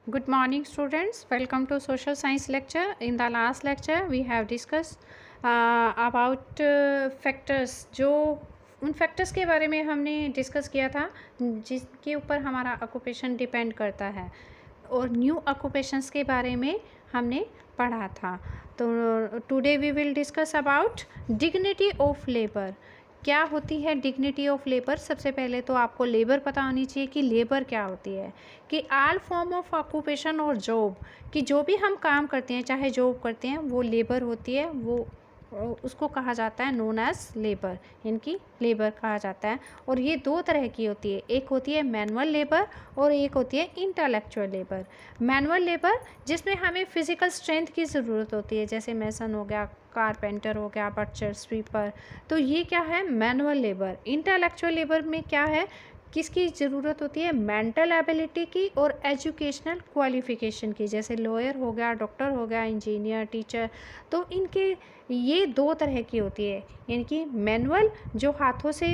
Good morning, students. Welcome to social science lecture. In the last lecture, we have discussed about factors. जो उन factors के बारे में हमने डिस्कस किया था जिसके ऊपर हमारा ऑक्यूपेशन डिपेंड करता है, और न्यू ऑक्यूपेशंस के बारे में हमने पढ़ा था। तो today we will discuss about dignity of labour. क्या होती है डिग्निटी ऑफ लेबर? सबसे पहले तो आपको लेबर पता होनी चाहिए कि लेबर क्या होती है। कि ऑल फॉर्म ऑफ ऑक्यूपेशन और जॉब, कि जो भी हम काम करते हैं चाहे जॉब करते हैं वो लेबर होती है, वो उसको कहा जाता है नोन एज लेबर, इनकी लेबर कहा जाता है। और ये दो तरह की होती है, एक होती है मैनुअल लेबर और एक होती है इंटेलेक्चुअल लेबर। मैनुअल लेबर जिसमें हमें फिजिकल स्ट्रेंथ की ज़रूरत होती है, जैसे मेसन हो गया, कारपेंटर हो गया, बटचर, स्वीपर, तो ये क्या है मैनुअल लेबर। इंटेलेक्चुअल लेबर में क्या है, किसकी ज़रूरत होती है, मेंटल एबिलिटी की और एजुकेशनल क्वालिफिकेशन की, जैसे लॉयर हो गया, डॉक्टर हो गया, इंजीनियर, टीचर। तो इनके ये दो तरह की होती है, यानी कि मैनुअल जो हाथों से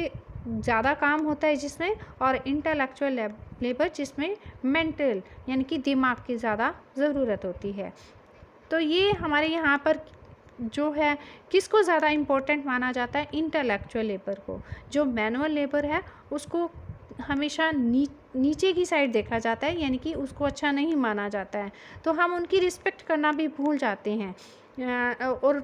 ज़्यादा काम होता है जिसमें, और इंटेलेक्चुअल लेबर जिसमें मेंटल यानी कि दिमाग की ज़्यादा ज़रूरत होती है। तो ये हमारे यहाँ पर जो है किसको ज़्यादा इम्पोर्टेंट माना जाता है, इंटेलेक्चुअल लेबर को। जो मैनुअल लेबर है उसको हमेशा नीचे की साइड देखा जाता है, यानी कि उसको अच्छा नहीं माना जाता है, तो हम उनकी रिस्पेक्ट करना भी भूल जाते हैं और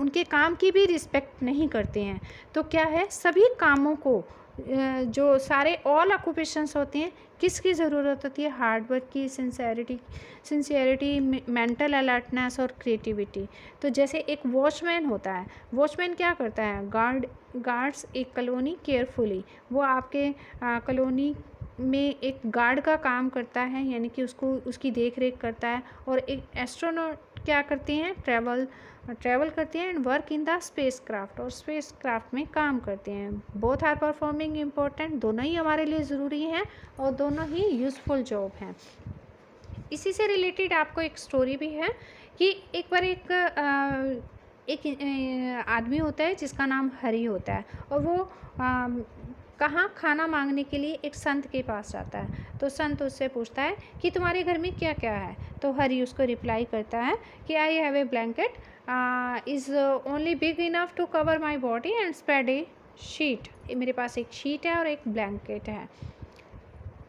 उनके काम की भी रिस्पेक्ट नहीं करते हैं। तो क्या है, सभी कामों को जो सारे ऑल ऑक्यूपेशंस होते हैं किसकी ज़रूरत होती है, हार्डवर्क की, सिंसियरिटी, मेंटल अलर्टनेस और क्रिएटिविटी। तो जैसे एक वॉचमैन होता है, वॉचमैन क्या करता है, गार्ड्स एक कॉलोनी केयरफुली, वो आपके कॉलोनी में एक गार्ड का काम करता है, यानी कि उसको उसकी देख रेख करता है। और एक एस्ट्रोनॉट क्या करते हैं, ट्रैवल करते हैं and work in the space craft, और स्पेस क्राफ्ट में काम करते हैं। बोथ आर परफॉर्मिंग इम्पोर्टेंट, दोनों ही हमारे लिए ज़रूरी हैं और दोनों ही यूज़फुल जॉब हैं। इसी से रिलेटेड आपको एक स्टोरी भी है कि एक बार एक आदमी होता है जिसका नाम हरि होता है, और वो कहाँ खाना मांगने के लिए एक संत के पास जाता है। तो संत उससे पूछता है कि तुम्हारे घर में क्या क्या है। तो हरि उसको रिप्लाई करता है कि I have a blanket is only big enough to cover my body and spread a sheet. मेरे पास एक शीट है और एक ब्लैंकेट है,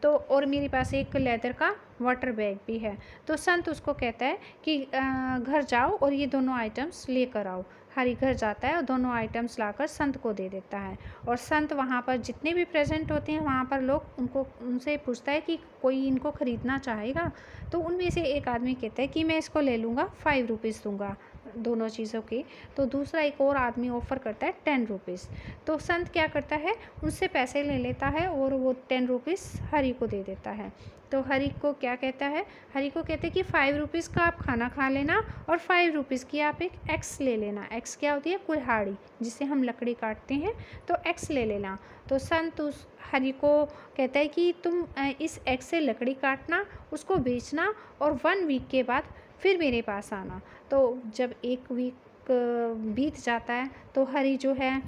तो और मेरे पास एक लेदर का वाटर बैग भी है। तो संत उसको कहता है कि घर जाओ और ये दोनों आइटम्स लेकर आओ। हरि घर जाता है और दोनों आइटम्स लाकर संत को दे देता है। और संत वहाँ पर जितने भी प्रेजेंट होते हैं वहाँ पर लोग उनसे पूछता है कि कोई इनको ख़रीदना चाहेगा। तो उनमें से एक आदमी कहता है कि मैं इसको ले लूँगा, 5 रुपीज़ दूँगा दोनों चीज़ों की। तो दूसरा एक और आदमी ऑफ़र करता है 10 रुपीज़। तो संत क्या करता है, उनसे पैसे ले लेता है और वो 10 रुपीज़ हरि को दे देता है। तो हरि को क्या कहता है, हरि को कहते हैं कि 5 रुपीज़ का आप खाना खा लेना और 5 रुपीज़ की आप एक एक्स ले लेना। एक्स क्या होती है, कुल्हाड़ी, जिससे हम लकड़ी काटते हैं, तो एक्स ले लेना। तो संत उस हरि को कहता है कि तुम इस एक्स से लकड़ी काटना, उसको बेचना और 1 वीक के बाद फिर मेरे पास आना। तो जब 1 वीक बीत जाता है तो हरि जो है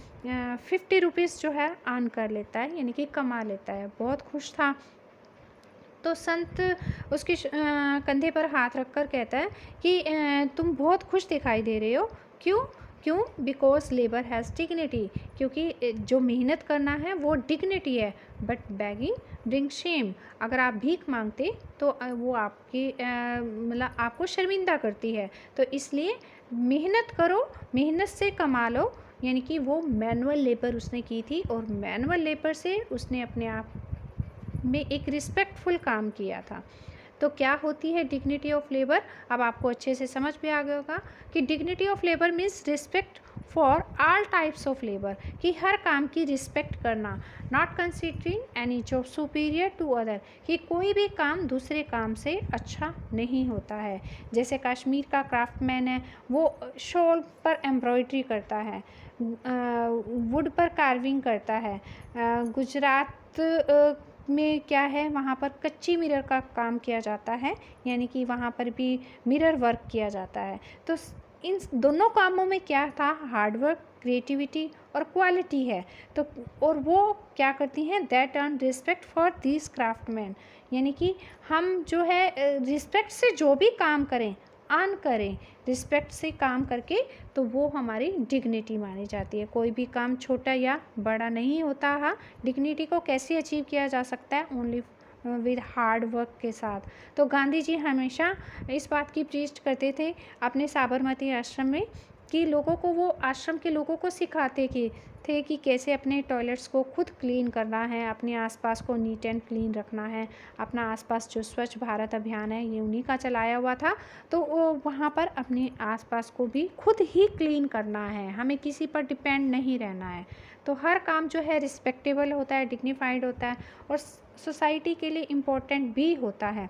50 रुपीज़ जो है अर्न कर लेता है, यानी कि कमा लेता है। बहुत खुश था। तो संत उसके कंधे पर हाथ रखकर कहता है कि तुम बहुत खुश दिखाई दे रहे हो, क्यों क्यों, बिकॉज लेबर हैज़ डिग्निटी, क्योंकि जो मेहनत करना है वो डिग्निटी है, बट बैगिंग ब्रिंग शेम। अगर आप भीख मांगते तो वो आपकी मतलब आपको शर्मिंदा करती है। तो इसलिए मेहनत करो, मेहनत से कमा लो, यानी कि वो मैनुअल लेबर उसने की थी और मैनुअल लेबर से उसने अपने आप में एक रिस्पेक्टफुल काम किया था। तो क्या होती है डिग्निटी ऑफ लेबर, अब आपको अच्छे से समझ में आ गया होगा कि dignity of labour means respect for all types of labour, कि हर काम की रिस्पेक्ट करना, not considering any job superior to other, कि कोई भी काम दूसरे काम से अच्छा नहीं होता है। जैसे कश्मीर का क्राफ्टमैन है, वो शॉल पर एम्ब्रॉयड्री करता है, वुड पर कार्विंग करता है। गुजरात में क्या है, वहाँ पर कच्ची मिरर का काम किया जाता है, यानी कि वहाँ पर भी मिरर वर्क किया जाता है। तो इन दोनों कामों में क्या था, हार्डवर्क, क्रिएटिविटी और क्वालिटी है। तो और वो क्या करती हैं, that earn respect for this craftsman, यानी कि हम जो है रिस्पेक्ट से जो भी काम करें, अर्न करें रिस्पेक्ट से काम करके, तो वो हमारी डिग्निटी मानी जाती है। कोई भी काम छोटा या बड़ा नहीं होता। हाँ, डिग्निटी को कैसे अचीव किया जा सकता है, ओनली विद हार्ड वर्क के साथ। तो गांधी जी हमेशा इस बात की प्रीच करते थे अपने साबरमती आश्रम में, कि लोगों को, वो आश्रम के लोगों को सिखाते थे कि कैसे अपने टॉयलेट्स को खुद क्लीन करना है, अपने आसपास को नीट एंड क्लीन रखना है। अपना आसपास जो स्वच्छ भारत अभियान है, ये उन्हीं का चलाया हुआ था। तो वो वहाँ पर अपने आसपास को भी खुद ही क्लीन करना है, हमें किसी पर डिपेंड नहीं रहना है। तो हर काम जो है रिस्पेक्टेबल होता है, डिग्निफाइड होता है और सोसाइटी के लिए इम्पोर्टेंट भी होता है।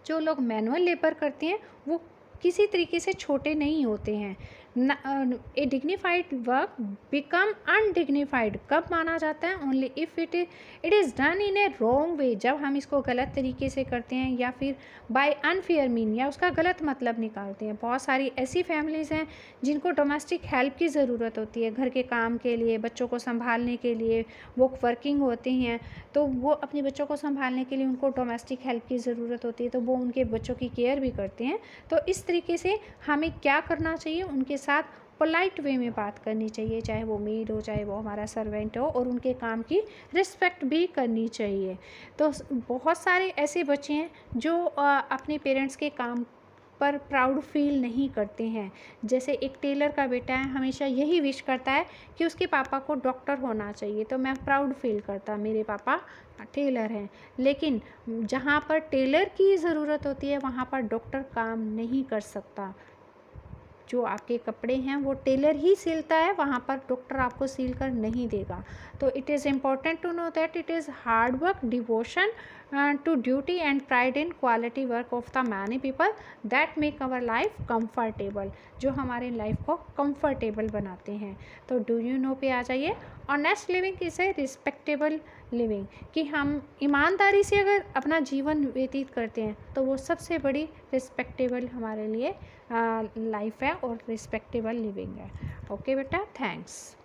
जो लोग मैनुअल लेबर करते हैं वो किसी तरीके से छोटे नहीं होते हैं। ए डिग्निफाइड वर्क बिकम अनडिग्निफाइड कब माना जाता है, only if it is done in A wrong way, जब हम इसको गलत तरीके से करते हैं या फिर बाय अनफेयर मीन, या उसका गलत मतलब निकालते हैं। बहुत सारी ऐसी फैमिलीज़ हैं जिनको डोमेस्टिक हेल्प की ज़रूरत होती है, घर के काम के लिए, बच्चों को संभालने के लिए। वो वर्किंग होते हैं तो वो अपने बच्चों को संभालने के लिए उनको डोमेस्टिक हेल्प की ज़रूरत होती है, तो वो उनके बच्चों की केयर भी करते हैं। तो इस तरीके से हमें क्या करना चाहिए, उनके साथ पोलाइट वे में बात करनी चाहिए, चाहे वो मेड हो, चाहे वो हमारा सर्वेंट हो, और उनके काम की रिस्पेक्ट भी करनी चाहिए। तो बहुत सारे ऐसे बच्चे हैं जो अपने पेरेंट्स के काम पर प्राउड फील नहीं करते हैं। जैसे एक टेलर का बेटा है, हमेशा यही विश करता है कि उसके पापा को डॉक्टर होना चाहिए, तो मैं प्राउड फील करता मेरे पापा टेलर हैं। लेकिन जहाँ पर टेलर की ज़रूरत होती है वहाँ पर डॉक्टर काम नहीं कर सकता। जो आपके कपड़े हैं वो टेलर ही सिलता है, वहाँ पर डॉक्टर आपको सिल कर नहीं देगा। तो it is important to know that it is hard work, devotion to duty and pride in quality work of the many people that make our life comfortable, जो हमारे लाइफ को कंफर्टेबल बनाते हैं। तो डू यू नो पे आ जाइए। Honest living is a respectable living, कि हम ईमानदारी से अगर अपना जीवन व्यतीत करते हैं तो वो सबसे बड़ी रिस्पेक्टेबल हमारे लिए लाइफ है और रिस्पेक्टेबल लिविंग है। ओके बेटा, थैंक्स।